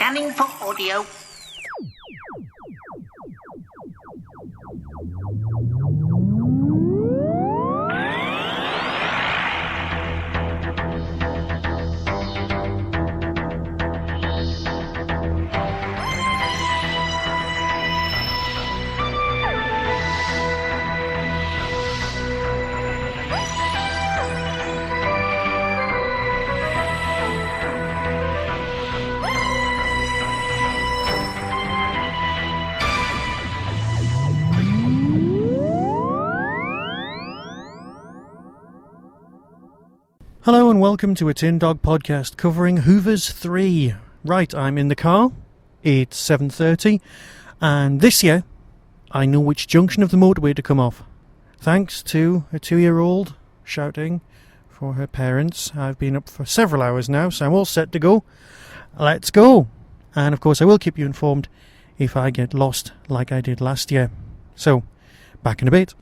Scanning for audio. Hello and welcome to a Tin Dog podcast covering Whoovers 3. Right, I'm in the car, it's 7:30, and this year I know which junction of the motorway to come off. Thanks to a 2-year-old shouting for her parents. I've been up for several hours now, so I'm all set to go. Let's go! And of course I will keep you informed if I get lost like I did last year. So, back in a bit.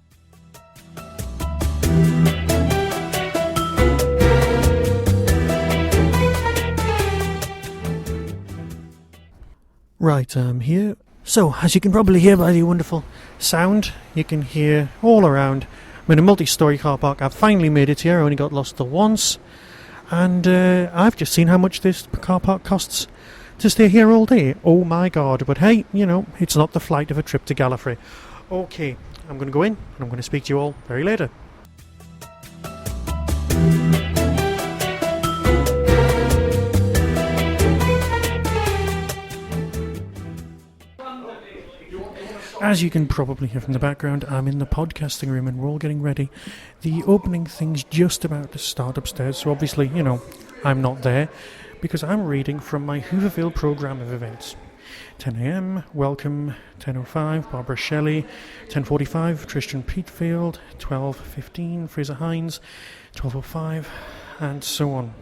Right, I'm here. So, as you can probably hear by the wonderful sound, you can hear all around. I'm in a multi-storey car park. I've finally made it here. I only got lost the once. And I've just seen how much this car park costs to stay here all day. Oh my god. But hey, you know, it's not the flight of a trip to Gallifrey. Okay, I'm going to go in and I'm going to speak to you all very later. As you can probably hear from the background, I'm in the podcasting room and we're all getting ready. The opening thing's just about to start upstairs, so obviously, you know, I'm not there because I'm reading from my Whoverville programme of events. 10 a.m, welcome, 10:05, Barbara Shelley, 10:45, Tristan Peatfield, 12:15, Frazer Hines, 12:05, and so on.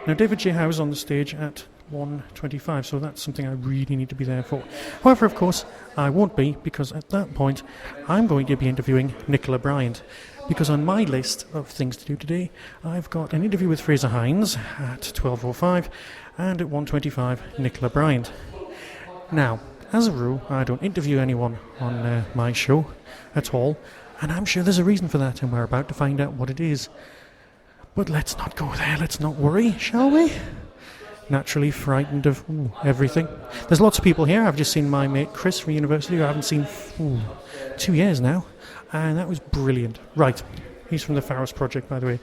Now, David J. Howe's on the stage at 1:25, so that's something I really need to be there for. However, of course, I won't be, because at that point I'm going to be interviewing Nicola Bryant, because on my list of things to do today I've got an interview with Frazer Hines at 12:05 and at 1:25 Nicola Bryant. Now, as a rule, I don't interview anyone on my show at all, and I'm sure there's a reason for that, and we're about to find out what it is. But let's not go there, let's not worry, shall we? Naturally frightened of everything. There's lots of people here. I've just seen my mate Chris from university, who I haven't seen 2 years now, and that was brilliant. Right, he's from the Faros Project, by the way.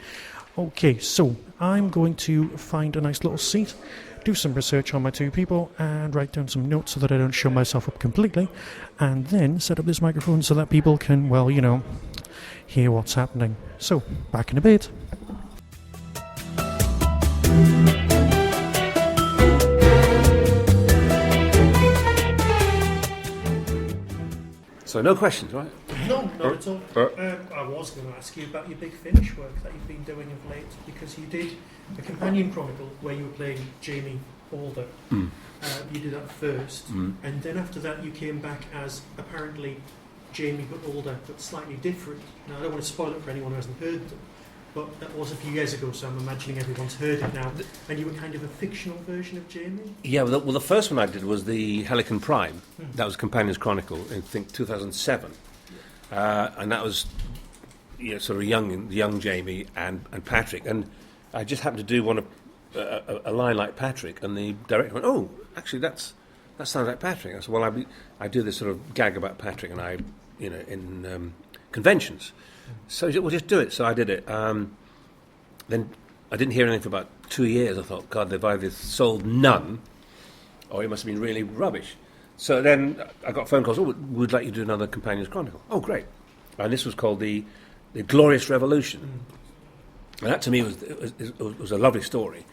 Okay, so I'm going to find a nice little seat, do some research on my two people, and write down some notes so that I don't show myself up completely, and then set up this microphone so that people can, well, you know, hear what's happening. So, back in a bit. So no questions, right? No, not at all. I was going to ask you about your big finish work that you've been doing of late, because you did a companion chronicle where you were playing Jamie Alder. You did that first, and then after that you came back as apparently Jamie but older, but slightly different. Now I don't want to spoil it for anyone who hasn't heard them, but that was a few years ago, so I'm imagining everyone's heard it now. And you were kind of a fictional version of Jamie? Yeah, well, the first one I did was the Helican Prime. That was Companion's Chronicle in, I think, 2007. And that was sort of young Jamie and Patrick. And I just happened to do a line like Patrick, and the director went, "Oh, actually, that sounds like Patrick." I said, "Well, I do this sort of gag about Patrick, and I, in conventions." So he said, "Well, just do it." So I did it. Then I didn't hear anything for about 2 years. I thought, God, they've either sold none, or it must have been really rubbish. So then I got phone calls. "Oh, we'd like you to do another Companion's Chronicle." Oh, great. And this was called the Glorious Revolution. And that to me was a lovely story.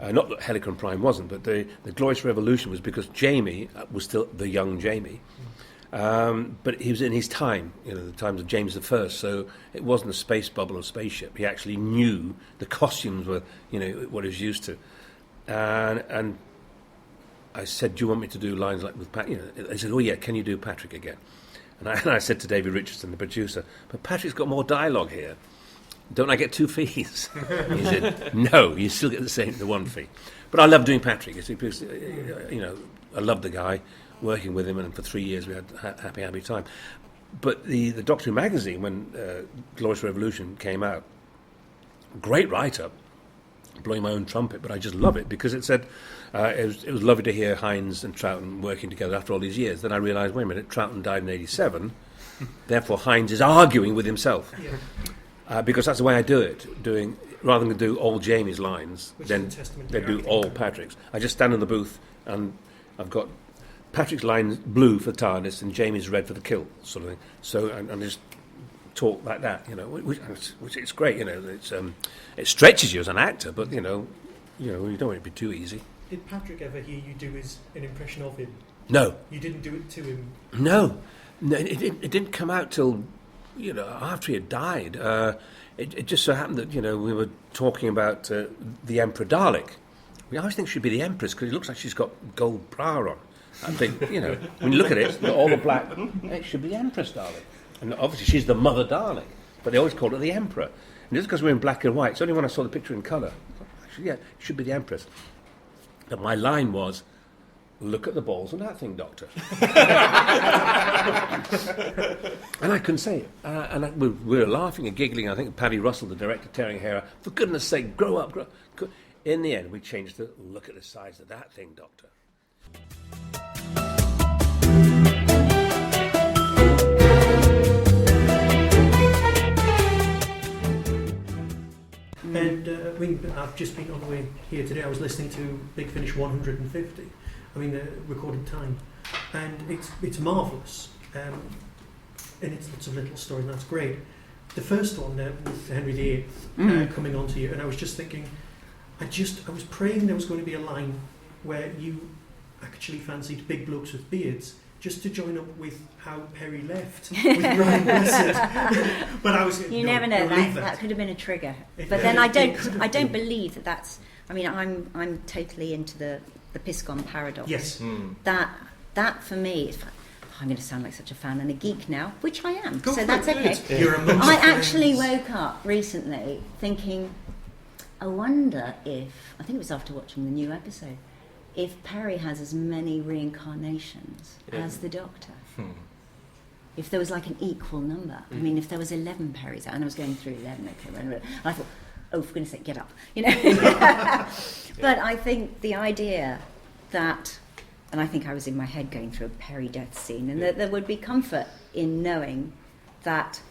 Not that Helican Prime wasn't, but the Glorious Revolution was because Jamie was still the young Jamie. But he was in his time, the times of James I, so it wasn't a space bubble or spaceship. He actually knew the costumes were, what he was used to. And I said, "Do you want me to do lines like with Patrick?" They said, "Oh yeah, can you do Patrick again?" And I said to David Richardson, the producer, "But Patrick's got more dialogue here." don't I get 2 fees? He said, no, you still get the one fee. But I love doing Patrick, you see, because, I love the guy, working with him, and for 3 years we had a happy time. But the Doctor Who magazine, when Glorious Revolution came out, great write-up, blowing my own trumpet, but I just love it, because it said, it was lovely to hear Hines and Troughton working together after all these years. Then I realised, wait a minute, Troughton died in 87, therefore Hines is arguing with himself. Yeah. Because that's the way I do it, rather than do all Jamie's lines, then they do all Patrick's. I just stand in the booth and I've got Patrick's lines blue for the TARDIS and Jamie's red for the kill, sort of thing. So and just talk like that, which it's great. It stretches you as an actor, but you don't want it to be too easy. Did Patrick ever hear you do an impression of him? No. You didn't do it to him? No, it didn't come out till after he had died. It just so happened that we were talking about the Emperor Dalek. We always think she'd be the Empress because it looks like she's got gold bra on. I think when you look at it, all the black, it should be the Empress Dalek, and obviously she's the Mother Dalek. But they always call her the Emperor, and just because we're in black and white, it's only when I saw the picture in colour. Actually, it should be the Empress. But my line was, "Look at the balls on that thing, Doctor." And I couldn't say it. We were laughing and giggling. I think Paddy Russell, the director, tearing her hair out. For goodness sake, grow up. In the end, we changed to, "Look at the size of that thing, Doctor." And I've just been on the way here today. I was listening to Big Finish 150. The recorded time, and it's marvellous. And it's lots of little story, and that's great. The first one with Henry VIII coming on to you, and I was just thinking, I was praying there was going to be a line where you actually fancied big blokes with beards, just to join up with how Perry left with Ryan Blessed. But I was never know that could have been a trigger. But then I don't believe that's. I'm totally into the Piscon paradox. Yes. That for me, I'm going to sound like such a fan and a geek now, which I am. Go so that's okay. Yeah. You're I actually woke up recently thinking, I wonder if, I think it was after watching the new episode, if Perry has as many reincarnations as the Doctor. If there was like an equal number. If there was 11 Perrys, and I was going through 11, and I thought, oh, for goodness sake, get up. But I think the idea that, and I think I was in my head going through a Perry death scene, and that there would be comfort in knowing that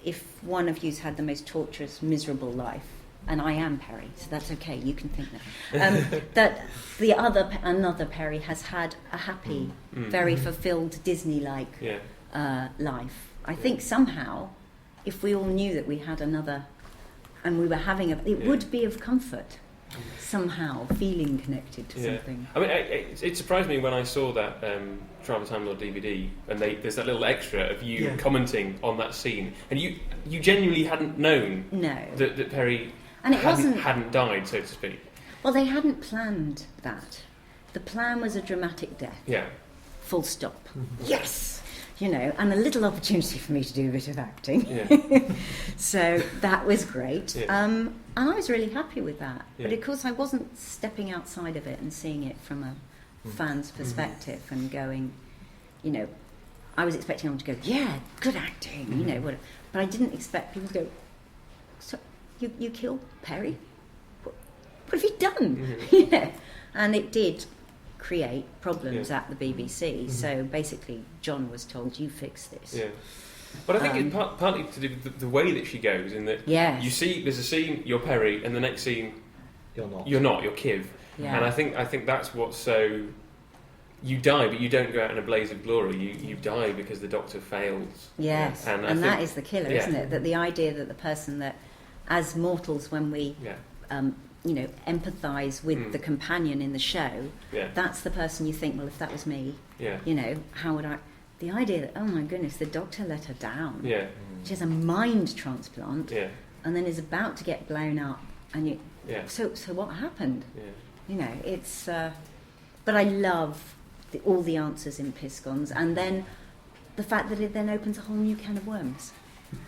if one of you's had the most torturous, miserable life, and I am Perry, so that's okay, you can think that, that another Perry has had a happy, very fulfilled Disney-like life. I think somehow, if we all knew that we had another, and we were having it would be of comfort, somehow, feeling connected to something. It surprised me when I saw that Travel Time Lord DVD, and there's that little extra of you commenting on that scene, and you genuinely hadn't known that Perry hadn't died, so to speak. Well, they hadn't planned that. The plan was a dramatic death. Yeah. Full stop. Yes! And a little opportunity for me to do a bit of acting. Yeah. So that was great. Yeah. And I was really happy with that. Yeah. But of course I wasn't stepping outside of it and seeing it from a fan's perspective and going, I was expecting them to go, yeah, good acting, whatever. But I didn't expect people to go, so you killed Perry? What have you done? And it did create problems at the BBC. So basically John was told, you fix this. Yeah. But I think it's partly to do with the way that she goes, in that you see there's a scene, you're Perry, and the next scene you're not, you're Kiv. Yeah. And I think that's what's so, you die, but you don't go out in a blaze of glory. You die because the Doctor fails. Yes, and that is the killer, isn't it? That the idea that the person that, as mortals, when we empathise with the companion in the show, that's the person you think, well, if that was me, how would I... The idea that, oh my goodness, the Doctor let her down. Yeah. She has a mind transplant and then is about to get blown up. And so what happened? Yeah. It's... but I love all the answers in Piscons, and then the fact that it then opens a whole new can of worms.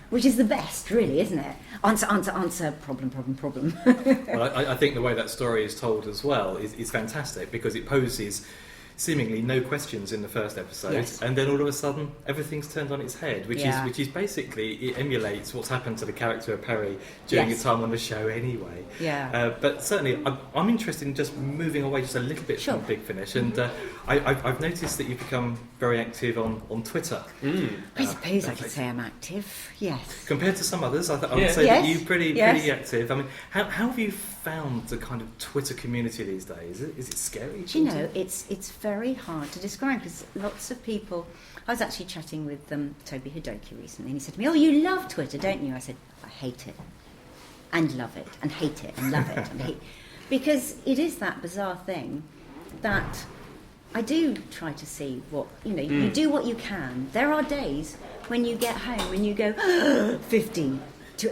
which is the best, really, isn't it? Answer, problem. Well, I think the way that story is told as well is fantastic, because it poses seemingly no questions in the first episode, yes. And then all of a sudden everything's turned on its head, which is basically, it emulates what's happened to the character of Perry during his time on the show anyway. Yeah. But certainly I'm interested in just moving away just a little bit from Big Finish, and I've noticed that you've become very active on Twitter. I suppose I could say I'm active, yes. Compared to some others, I would say that you're pretty active. I mean, how have you found the kind of Twitter community these days? Is it scary? Do you know, it's very hard to describe, because lots of people... I was actually chatting with Toby Hidoki recently, and he said to me, "Oh, you love Twitter, don't you?" I said, "I hate it, and love it, and hate it, and love it, and hate..." Because it is that bizarre thing that I do try to see what... you do what you can. There are days when you get home and you go, 50...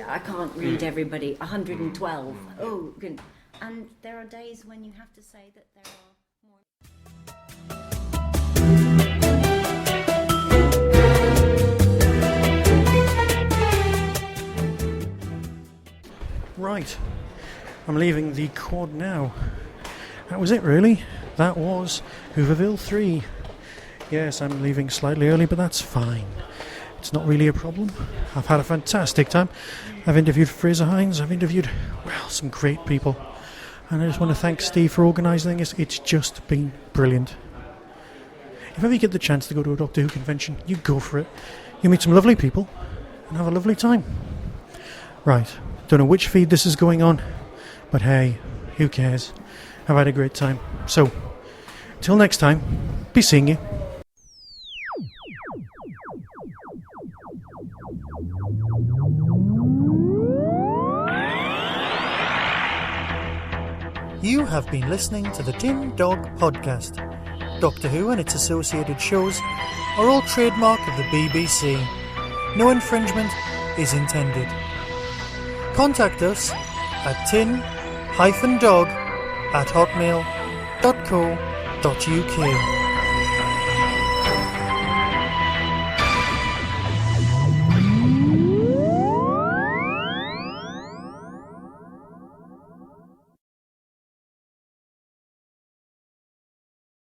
I can't read everybody, 112. Oh, good. And there are days when you have to say that there are more. Right, I'm leaving the quad now. That was it, really. That was Whoverville 3. Yes, I'm leaving slightly early, but that's fine. It's not really a problem. I've had a fantastic time. I've interviewed Frazer, Hines. I've interviewed, some great people. And I just want to thank Steve for organising this. It's just been brilliant. If ever you get the chance to go to a Doctor Who convention, you go for it. You meet some lovely people and have a lovely time. Right, don't know which feed this is going on, but hey, who cares? I've had a great time. So, till next time, be seeing you. You have been listening to the Tin Dog Podcast. Doctor Who and its associated shows are all trademark of the BBC. No infringement is intended. Contact us at tin-dog@hotmail.co.uk.